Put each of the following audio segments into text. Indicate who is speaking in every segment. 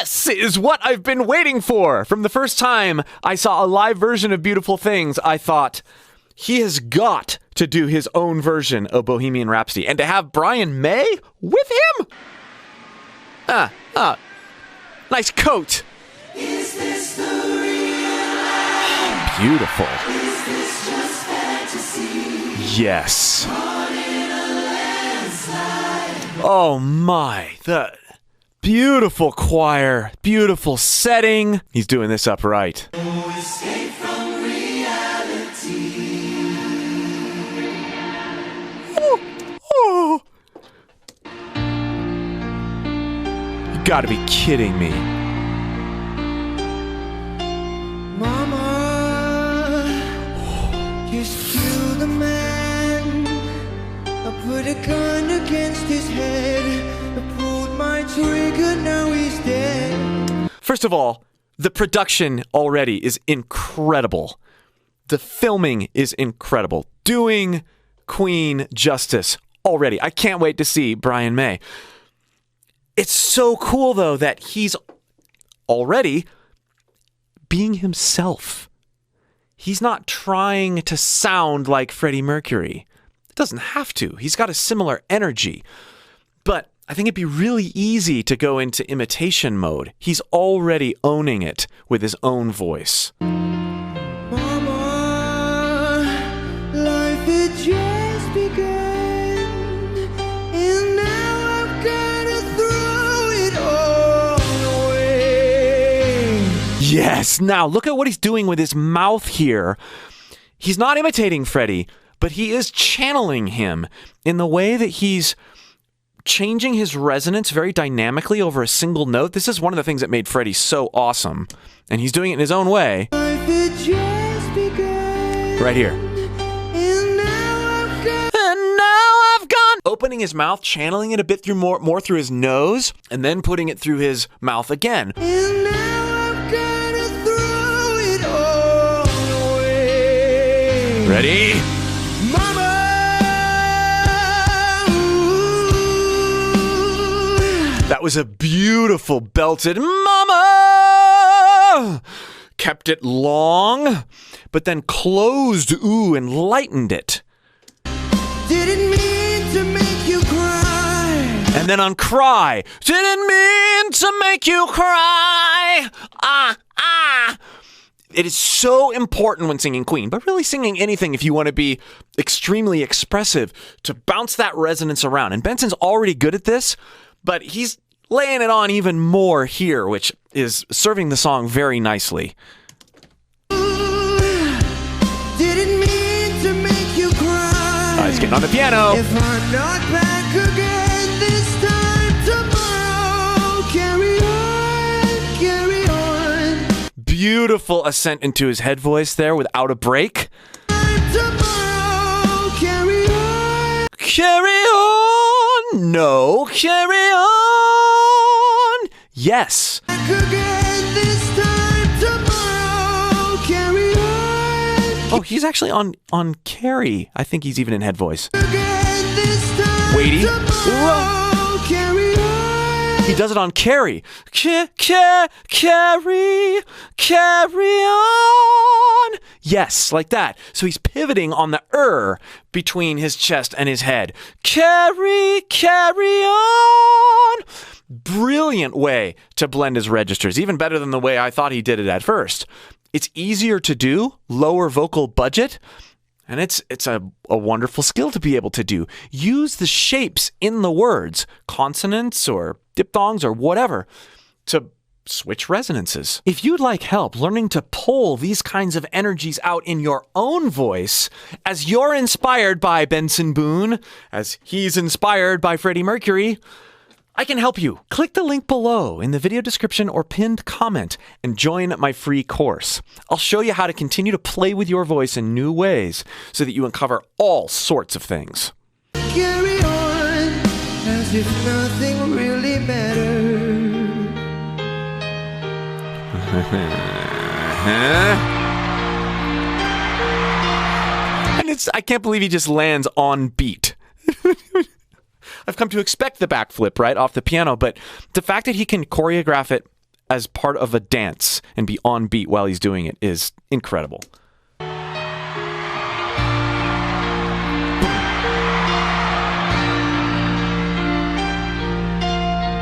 Speaker 1: This is what I've been waiting for. From the first time I saw a live version of Beautiful Things, I thought, he has got to do his own version of Bohemian Rhapsody. And to have Brian May with him? Nice coat.
Speaker 2: Is this the real life?
Speaker 1: Beautiful.
Speaker 2: Is this just fantasy?
Speaker 1: Yes.
Speaker 2: Caught in a landslide.
Speaker 1: Oh my, the beautiful choir, beautiful setting. He's doing this upright.
Speaker 2: No escape from reality.
Speaker 1: Oh. You gotta be kidding me.
Speaker 2: Mama, just killed a man. I put a gun against his head. I pulled my trigger, now he's dead.
Speaker 1: First of all, the production already is incredible. The filming is incredible. Doing Queen justice already. I can't wait to see Brian May. It's so cool, though, that he's already being himself. He's not trying to sound like Freddie Mercury. It doesn't have to. He's got a similar energy. But I think it'd be really easy to go into imitation mode. He's already owning it with his own voice.
Speaker 2: Mama, life had just begun, and now I've gotta throw it all away.
Speaker 1: Yes, now look at what he's doing with his mouth here. He's not imitating Freddie, but he is channeling him in the way that he's changing his resonance very dynamically over a single note. This is one of the things that made Freddie so awesome. And he's doing it in his own way.
Speaker 2: Life had just begun,
Speaker 1: Right here.
Speaker 2: and now
Speaker 1: I've gone. Opening his mouth, channeling it a bit through more through his nose, and then putting it through his mouth again.
Speaker 2: And now I've gotta throw it all away.
Speaker 1: Ready?
Speaker 2: Mama,
Speaker 1: That was a beautiful belted mama. Kept it long, but then closed ooh and lightened it.
Speaker 2: didn't mean to make you cry.
Speaker 1: And then on cry, didn't mean to make you cry. It is so important when singing Queen, but really singing anything if you want to be extremely expressive, to bounce that resonance around. And Benson's already good at this, but he's laying it on even more here, which is serving the song very nicely.
Speaker 2: Didn't mean to make you cry.
Speaker 1: He's getting on the piano.
Speaker 2: If I'm not back again this time tomorrow, carry on.
Speaker 1: Beautiful ascent into his head voice there without a break.
Speaker 2: Tomorrow, carry on.
Speaker 1: Carry on. No, carry on. Yes.
Speaker 2: Back again this time tomorrow, carry on.
Speaker 1: Oh, he's actually on carry. I think he's even in head voice.
Speaker 2: Again this time
Speaker 1: Weighty.
Speaker 2: tomorrow, carry on.
Speaker 1: He does it on carry. Carry on. Yes, like that. So he's pivoting on the between his chest and his head. Carry on. Brilliant way to blend his registers, even better than the way I thought he did it at first. It's easier to do, lower vocal budget, and it's a wonderful skill to be able to do. Use the shapes in the words, consonants or diphthongs or whatever, to switch resonances. If you'd like help learning to pull these kinds of energies out in your own voice, as you're inspired by Benson Boone, as he's inspired by Freddie Mercury, I can help you. Click the link below in the video description or pinned comment and join my free course. I'll show you how to continue to play with your voice in new ways so that you uncover all sorts of things.
Speaker 2: Carry on as if nothing really mattered.
Speaker 1: And I can't believe he just lands on beat. I've come to expect the backflip right off the piano, but the fact that he can choreograph it as part of a dance and be on beat while he's doing it is incredible.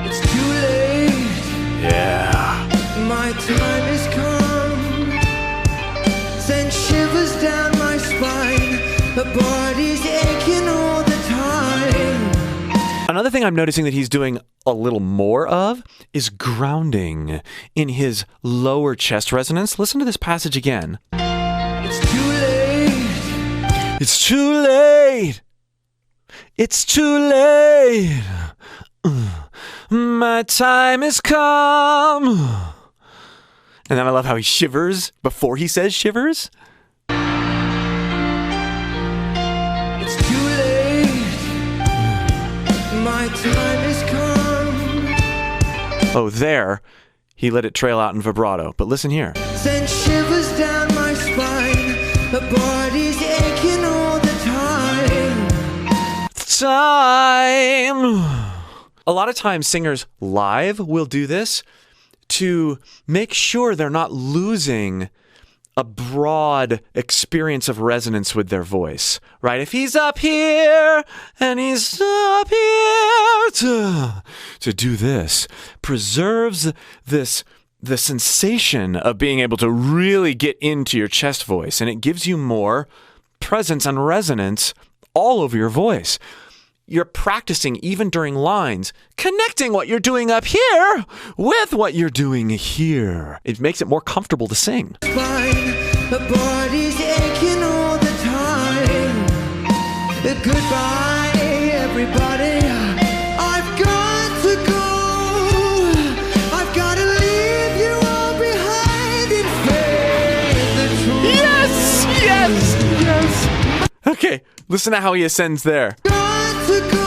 Speaker 2: It's too late.
Speaker 1: Yeah.
Speaker 2: My time has come. Send shivers down my spine. The body's aching all the time.
Speaker 1: Another thing I'm noticing that he's doing a little more of is grounding in his lower chest resonance. Listen to this passage again.
Speaker 2: It's too late.
Speaker 1: It's too late. It's too late. My time has come. And then I love how he shivers before he says shivers.
Speaker 2: It's too late. My time has come.
Speaker 1: Oh, there. He let it trail out in vibrato. But listen here.
Speaker 2: Send shivers down my spine. The body's aching all the
Speaker 1: Time. A lot of times singers live will do this to make sure they're not losing a broad experience of resonance with their voice, right? If he's up here and he's up here to do this, preserves the sensation of being able to really get into your chest voice, and it gives you more presence and resonance all over your voice. You're practicing even during lines, connecting what you're doing up here with what you're doing here. It makes it more comfortable to sing.
Speaker 2: spine. The body's aching all the time. Goodbye, everybody. I've got to go. I've got to leave you all behind and face the truth.
Speaker 1: Yes, yes, yes. Okay, listen to how he ascends there.
Speaker 2: Got to go.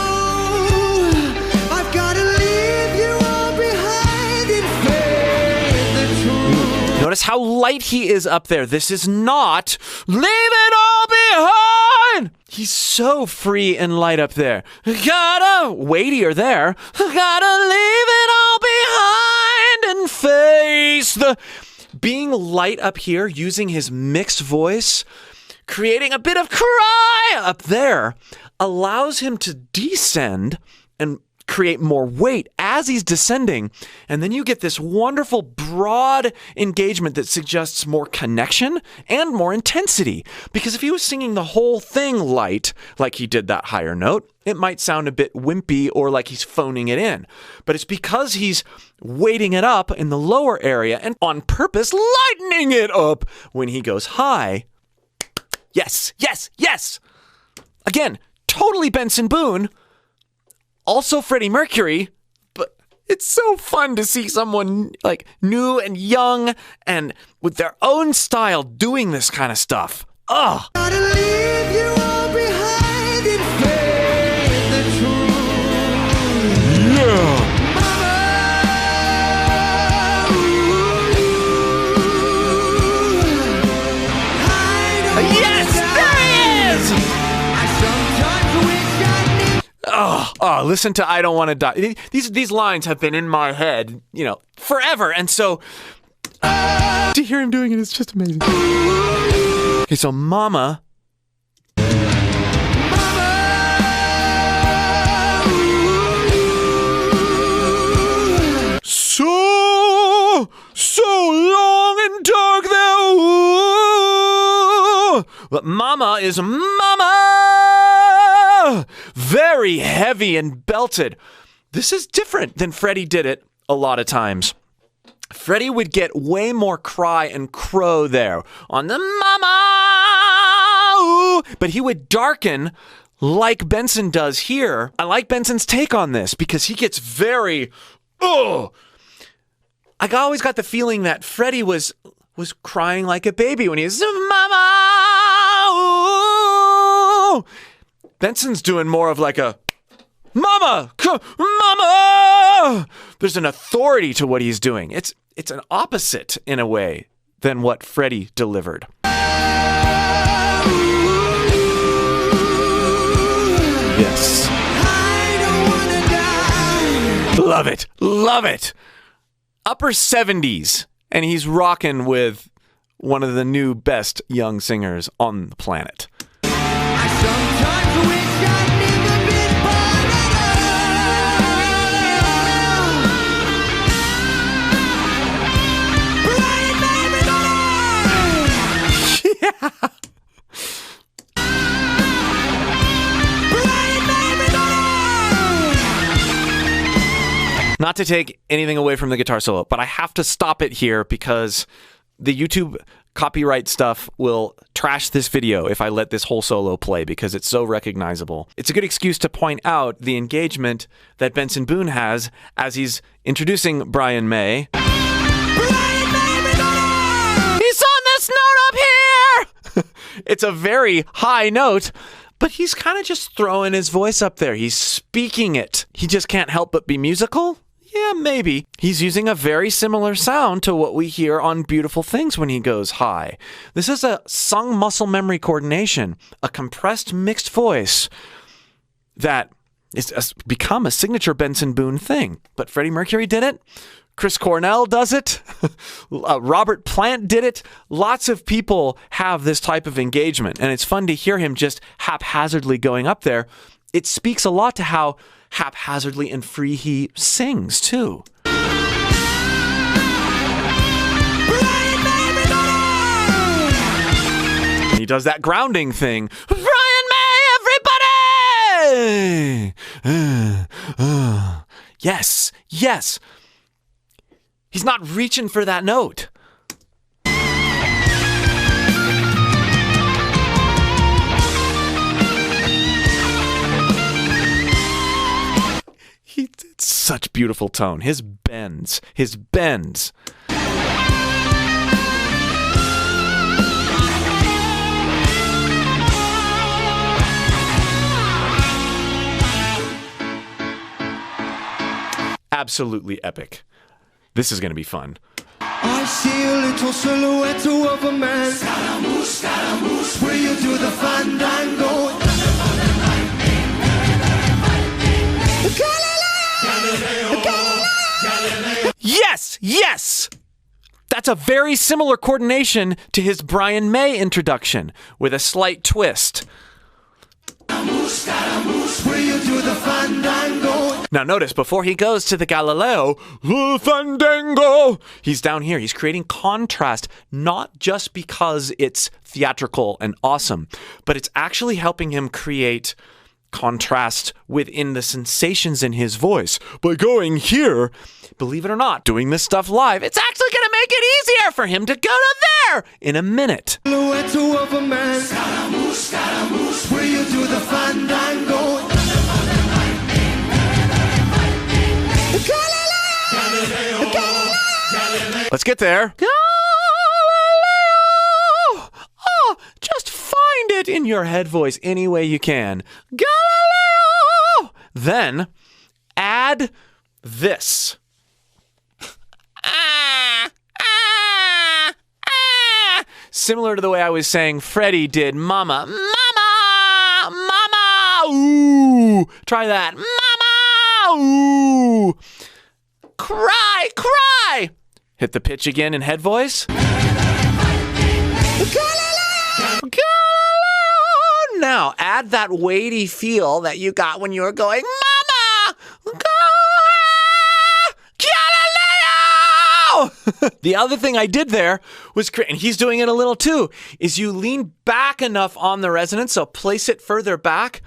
Speaker 2: I've got to leave you all behind and face the truth.
Speaker 1: Notice how light he is up there. This is not leave it all behind. He's so free and light up there. Gotta weightier there. Gotta leave it all behind and face the... Being light up here, using his mixed voice, creating a bit of cry up there, allows him to descend and create more weight as he's descending. And then you get this wonderful broad engagement that suggests more connection and more intensity. Because if he was singing the whole thing light, like he did that higher note, it might sound a bit wimpy or like he's phoning it in. But it's because he's weighting it up in the lower area and on purpose lightening it up when he goes high. Yes, yes, yes. Again, totally Benson Boone. Also Freddie Mercury, but it's so fun to see someone like new and young and with their own style doing this kind of stuff. Ugh.
Speaker 2: Gotta leave you all behind and face the truth.
Speaker 1: Yeah. Yes, there he is! Oh, listen to I Don't Want to Die. These lines have been in my head, forever. And so to hear him doing it is just amazing. Okay, so Mama. So long and dark there. But Mama is Mama. Very heavy and belted. This is different than Freddie did it a lot of times. Freddie would get way more cry and crow there on the Mama. But he would darken like Benson does here. I like Benson's take on this because he gets very, I always got the feeling that Freddie was crying like a baby when he was, Mama. Benson's doing more of like a, Mama, Mama. There's an authority to what he's doing. It's an opposite in a way than what Freddie delivered. Yes. Love it. Love it. upper 70s, and he's rocking with one of the new best young singers on the planet.
Speaker 2: I sometimes wish I'd never been born at all. Brian, baby,
Speaker 1: Not to take anything away from the guitar solo, but I have to stop it here because the YouTube copyright stuff will trash this video if I let this whole solo play because it's so recognizable. It's a good excuse to point out the engagement that Benson Boone has as he's introducing Brian May.
Speaker 2: Brian, baby,
Speaker 1: He's on this note up here! It's a very high note, but he's kind of just throwing his voice up there. He's speaking it. He just can't help but be musical? Yeah, maybe. He's using a very similar sound to what we hear on Beautiful Things when he goes high. This is a sung muscle memory coordination, a compressed mixed voice that is become a signature Benson Boone thing. But Freddie Mercury did it. Chris Cornell does it. Robert Plant did it. Lots of people have this type of engagement, and it's fun to hear him just haphazardly going up there. It speaks a lot to how haphazardly and free he sings, too. And he does that grounding thing. Brian May, everybody! Yes, yes. He's not reaching for that note. It's such beautiful tone. His bends. Absolutely epic. This is going to be fun.
Speaker 2: I see a little silhouette of a man. Scaramouche, Scaramouche, will you do the fandango?
Speaker 1: Yes, yes! That's a very similar coordination to his Brian May introduction, with a slight twist.
Speaker 2: Scaramouche, will you do the fandango?
Speaker 1: Now notice, before he goes to the Galileo, the fandango, he's down here. He's creating contrast, not just because it's theatrical and awesome, but it's actually helping him create contrast within the sensations in his voice. By going here, believe it or not, doing this stuff live, it's actually going to make it easier for him to go to there in a minute.
Speaker 2: Silhouette of a man. Scaramouche, Scaramouche, will you do the fandango?
Speaker 1: Let's get there. Galileo! Oh, just find it in your head voice any way you can. Galileo! Then add this. Similar to the way I was saying Freddie did Mama. Mama! Mama! Ooh! Try that. Mama! Ooh! Cry! Cry! Hit the pitch again in head voice. Galileo! Now, add that weighty feel that you got when you were going, Mama! Galileo! The other thing I did there was, and he's doing it a little too, is you lean back enough on the resonance, so place it further back,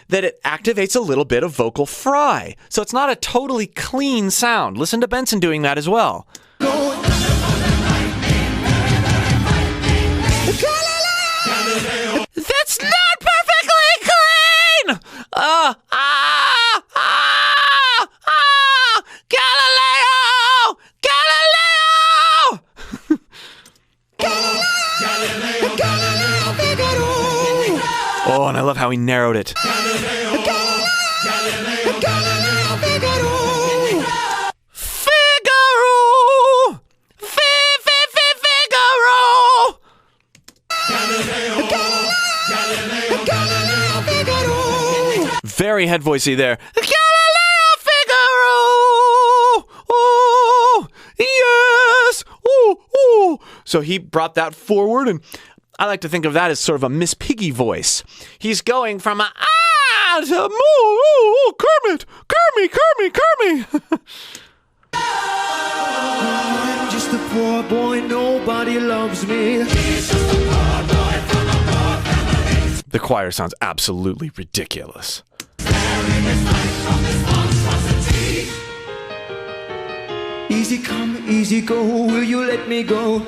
Speaker 1: that it activates a little bit of vocal fry. So it's not a totally clean sound. Listen to Benson doing that as well. That's not perfectly clean! Galileo! Galileo! Oh, and I love how he narrowed it. Very head voicey there. Galileo Figaro! Oh, yeah! So he brought that forward, and I like to think of that as sort of a Miss Piggy voice. He's going from a to Kermit, Kermit.
Speaker 2: I'm just a poor boy, nobody loves me.
Speaker 1: The choir sounds absolutely ridiculous.
Speaker 2: Easy come, easy go, will you let me go?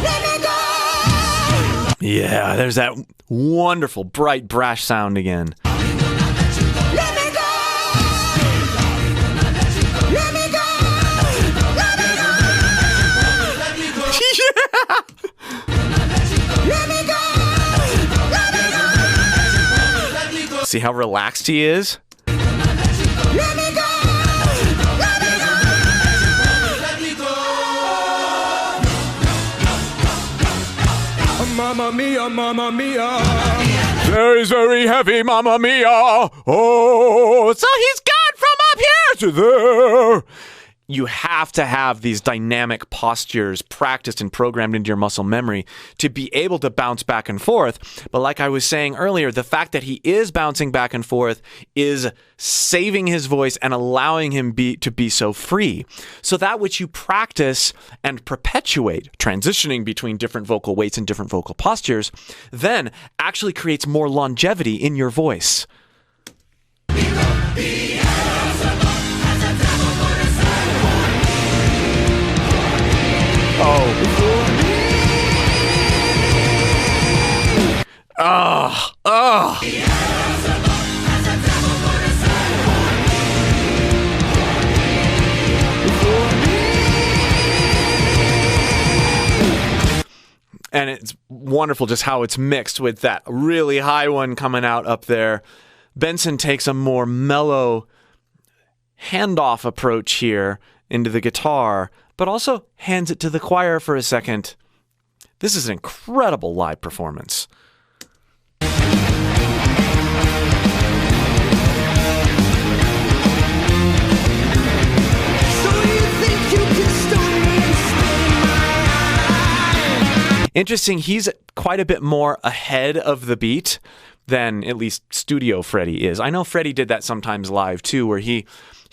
Speaker 2: Let me go!
Speaker 1: Yeah, there's that wonderful, bright, brash sound again.
Speaker 2: Let me go! Let me go! Let me go! Let me go!
Speaker 1: Yeah!
Speaker 2: Let me go! Let me go! Let me go!
Speaker 1: See how relaxed he is?
Speaker 2: Let me go! Let me go! Let me go! Mamma mia, mamma mia.
Speaker 1: Very, very heavy, Mamma Mia. Oh, so he's gone from up here to there. You have to have these dynamic postures practiced and programmed into your muscle memory to be able to bounce back and forth. But like I was saying earlier, the fact that he is bouncing back and forth is saving his voice and allowing him to be so free. So that which you practice and perpetuate, transitioning between different vocal weights and different vocal postures, then actually creates more longevity in your voice. And it's wonderful just how it's mixed with that really high one coming out up there. Benson takes a more mellow handoff approach here into the guitar, but also hands it to the choir for a second. This is an incredible live performance. Interesting, he's quite a bit more ahead of the beat than at least studio Freddie is. I know Freddie did that sometimes live too, where he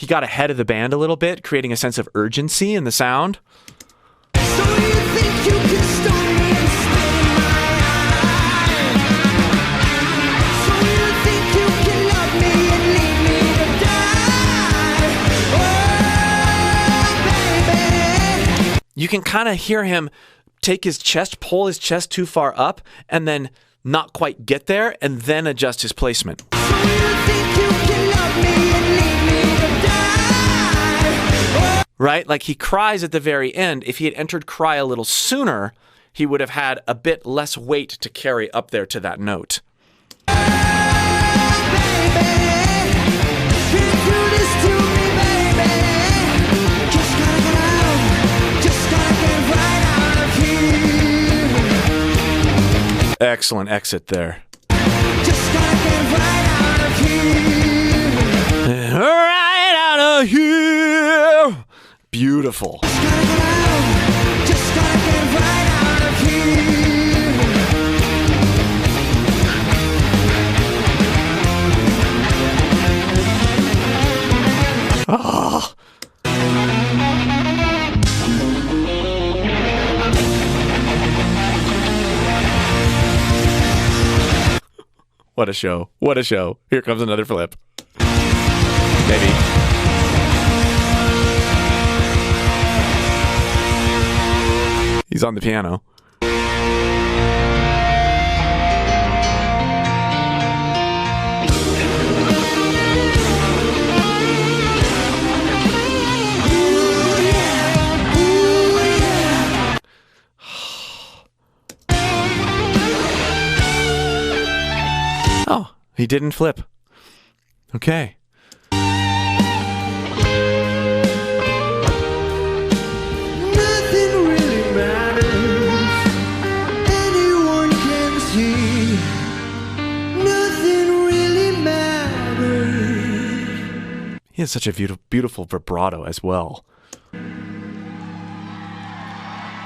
Speaker 1: got ahead of the band a little bit, creating a sense of urgency in the sound.
Speaker 2: So you think you can stop me and stay in my eyes? So you think you can love me and leave me to die? Oh, baby.
Speaker 1: You can kind of hear him take his chest, pull his chest too far up, and then not quite get there, and then adjust his placement.
Speaker 2: So you think you can love me and leave me to die?
Speaker 1: Right? Like he cries at the very end. If he had entered cry a little sooner, he would have had a bit less weight to carry up there to that note. Excellent exit there.
Speaker 2: Just gotta get right out of here.
Speaker 1: Right out of here. Beautiful.
Speaker 2: Just gotta get right out of here.
Speaker 1: Oh. What a show. What a show. Here comes another flip. Maybe. He's on the piano. Oh, he didn't flip. Okay.
Speaker 2: Nothing really matters. Anyone can see. Nothing really matters.
Speaker 1: He has such a beautiful vibrato as well.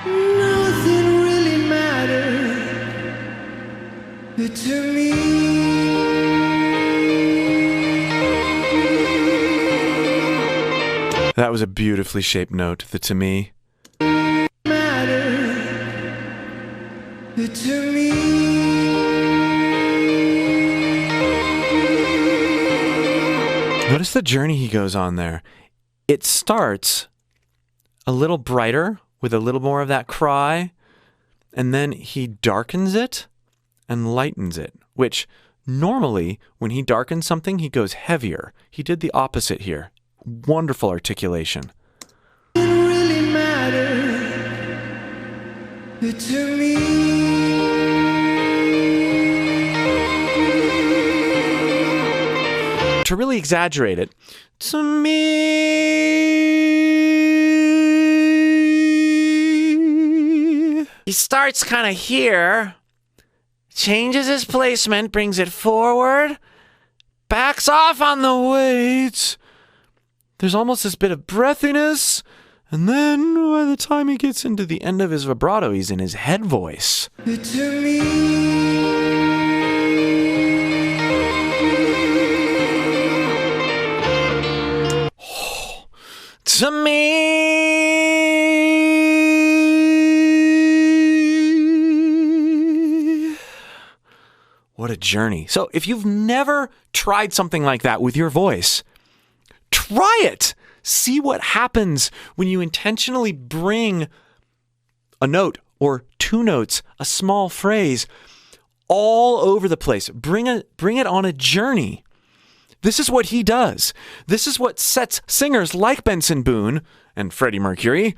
Speaker 2: Nothing really mattered to me.
Speaker 1: That was a beautifully shaped note, the to me.
Speaker 2: Mattered to me.
Speaker 1: Notice the journey he goes on there. It starts a little brighter with a little more of that cry, and then he darkens it and lightens it, which normally when he darkens something, he goes heavier. He did the opposite here. Wonderful articulation.
Speaker 2: It really mattered to me.
Speaker 1: To really exaggerate it, to me. He starts kind of here, changes his placement, brings it forward, backs off on the weights. There's almost this bit of breathiness, and then by the time he gets into the end of his vibrato, he's in his head voice.
Speaker 2: To me.
Speaker 1: To me. What a journey. So if you've never tried something like that with your voice, try it. See what happens when you intentionally bring a note or two notes, a small phrase, all over the place. Bring it on a journey. This is what he does. This is what sets singers like Benson Boone and Freddie Mercury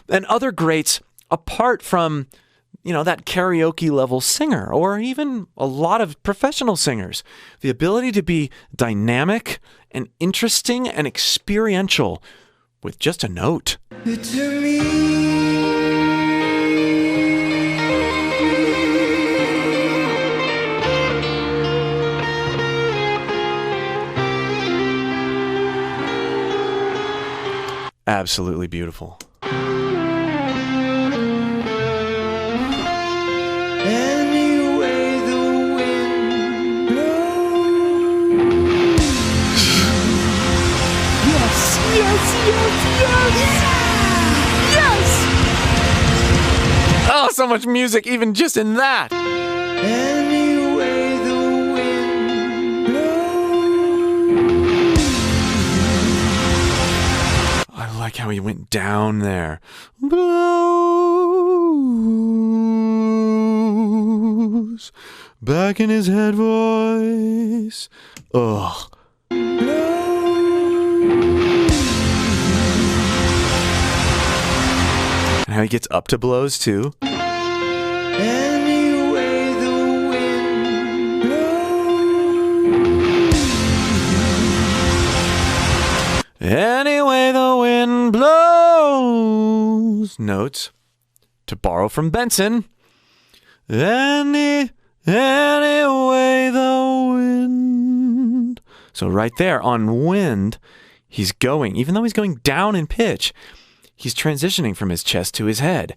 Speaker 1: and other greats apart from, that karaoke level singer or even a lot of professional singers. The ability to be dynamic and interesting and experiential with just a note.
Speaker 2: To me.
Speaker 1: Absolutely beautiful.
Speaker 2: Anyway the wind blows.
Speaker 1: Yes, yes, yes, yes! Yes! Oh, so much music even just in that.
Speaker 2: Anyway the wind blows.
Speaker 1: I like how he went down there. Blows back in his head voice. Ugh. And how he gets up to blows too.
Speaker 2: Anyway the wind blows.
Speaker 1: Anyway the wind blows. Notes to borrow from Benson. Anyway the wind. So right there on wind, he's going, even though he's going down in pitch, he's transitioning from his chest to his head.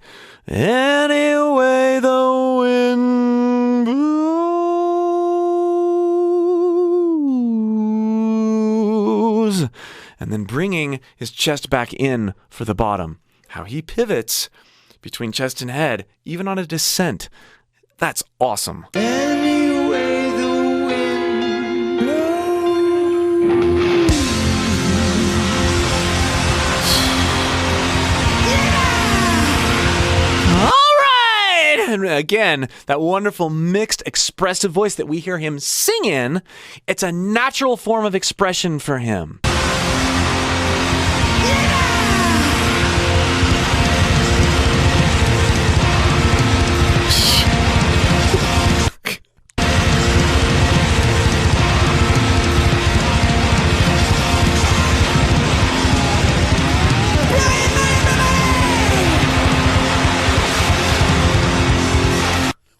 Speaker 1: Anyway the wind blows. And then bringing his chest back in for the bottom. How he pivots between chest and head, even on a descent. That's awesome.
Speaker 2: Anyway the wind blows.
Speaker 1: All right! And again, that wonderful mixed expressive voice that we hear him sing in, it's a natural form of expression for him.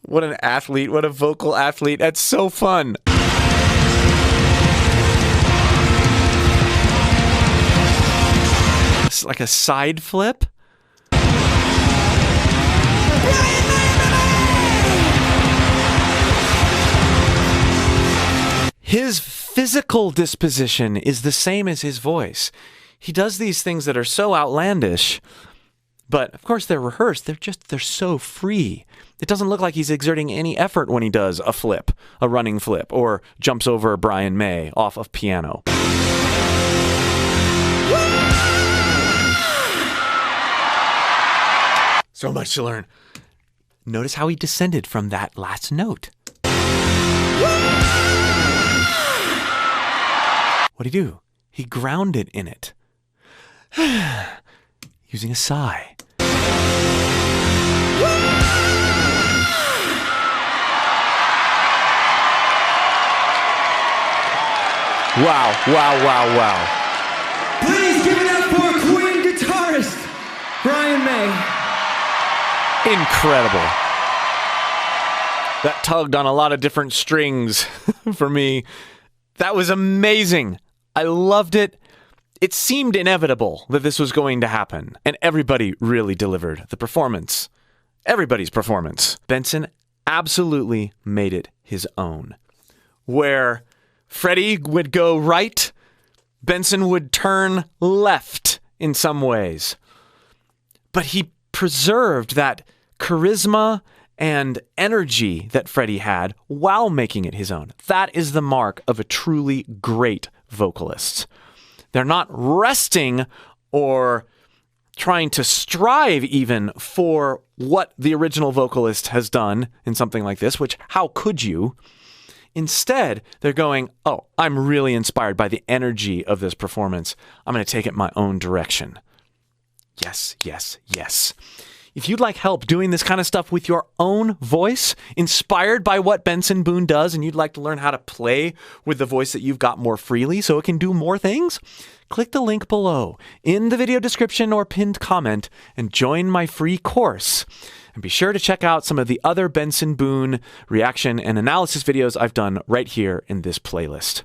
Speaker 1: What an athlete, what a vocal athlete. That's so fun. It's like a side flip. His physical disposition is the same as his voice. He does these things that are so outlandish, but of course they're rehearsed. They're so free. It doesn't look like he's exerting any effort when he does a flip, a running flip, or jumps over Brian May off of piano. So much to learn. Notice how he descended from that last note. What'd he do? He grounded in it. Using a sigh. Wow, wow, wow, wow.
Speaker 2: Please give it up for Queen guitarist, Brian May.
Speaker 1: Incredible. That tugged on a lot of different strings for me. That was amazing. I loved it. It seemed inevitable that this was going to happen, and everybody really delivered the performance. Everybody's performance. Benson absolutely made it his own. Where Freddie would go right, Benson would turn left in some ways. But he preserved that charisma and energy that Freddie had while making it his own. That is the mark of a truly great vocalist. They're not resting or trying to strive even for what the original vocalist has done in something like this, which how could you? Instead, they're going, oh, I'm really inspired by the energy of this performance. I'm going to take it my own direction. Yes, yes, yes. If you'd like help doing this kind of stuff with your own voice, inspired by what Benson Boone does, and you'd like to learn how to play with the voice that you've got more freely so it can do more things, click the link below in the video description or pinned comment and join my free course. And be sure to check out some of the other Benson Boone reaction and analysis videos I've done right here in this playlist.